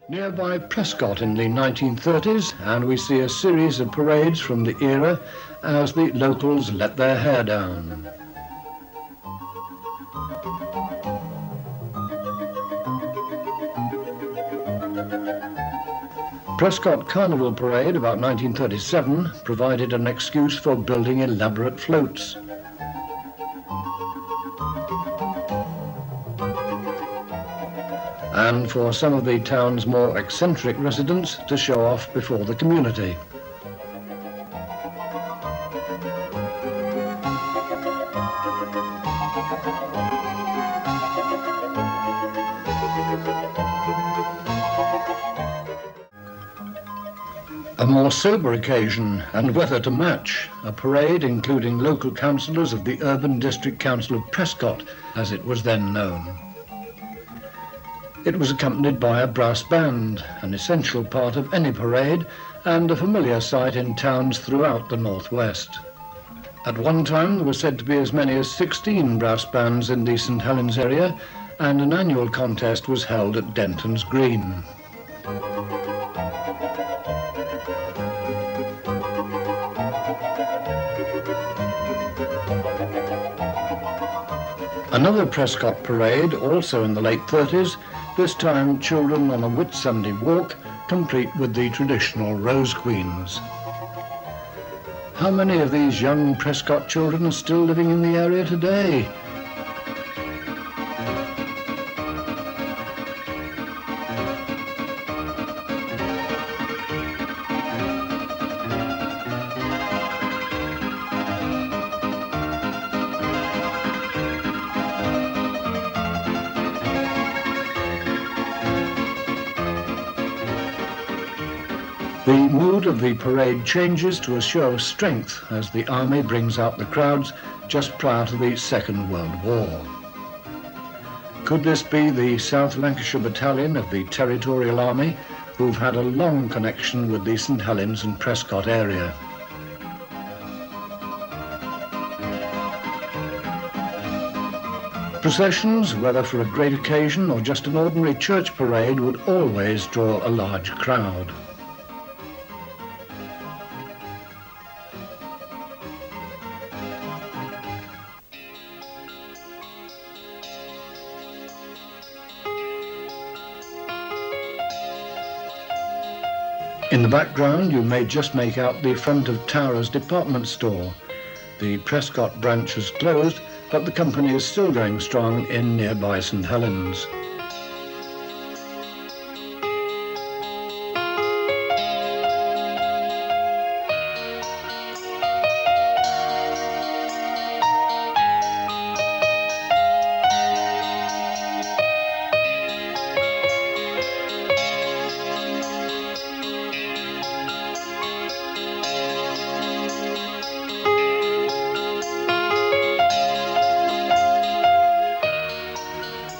Nearby Prescot in the 1930s, and we see a series of parades from the era as the locals let their hair down. Prescot Carnival Parade about 1937 provided an excuse for building elaborate floats. And for some of the town's more eccentric residents to show off before the community. A more sober occasion and weather to match, a parade including local councillors of the Urban District Council of Prescot, as it was then known. It was accompanied by a brass band, an essential part of any parade and a familiar sight in towns throughout the northwest. At one time there were said to be as many as 16 brass bands in the St Helens area, and an annual contest was held at Denton's Green. Another Prescot parade, also in the late 30s, this time children on a Whit Sunday walk, complete with the traditional Rose Queens. How many of these young Prescot children are still living in the area today? The mood of the parade changes to a show of strength as the army brings out the crowds just prior to the Second World War. Could this be the South Lancashire Battalion of the Territorial Army, who've had a long connection with the St Helens and Prescot area? Processions, whether for a great occasion or just an ordinary church parade, would always draw a large crowd. In the background you may just make out the front of Tara's department store. The Prescot branch has closed, but the company is still going strong in nearby St Helens.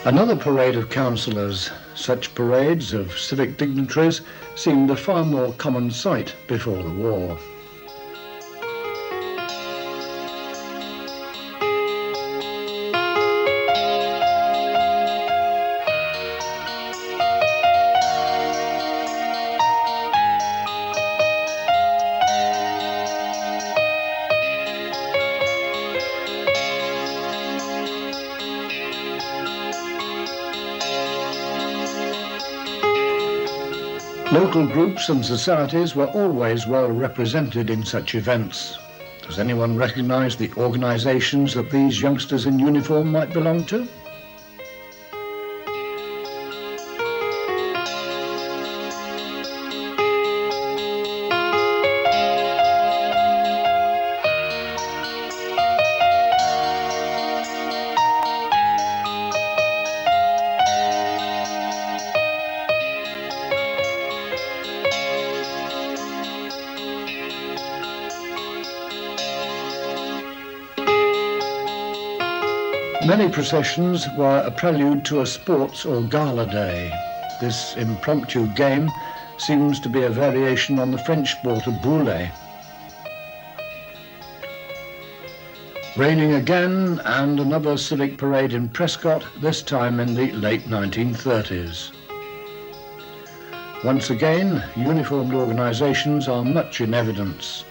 Another parade of councillors. Such parades of civic dignitaries seemed a far more common sight before the war. Local groups and societies were always well represented in such events. Does anyone recognise the organisations that these youngsters in uniform might belong to? Many processions were a prelude to a sports or gala day. This impromptu game seems to be a variation on the French sport of boulet. Raining again, and another civic parade in Prescot, this time in the late 1930s. Once again, uniformed organisations are much in evidence.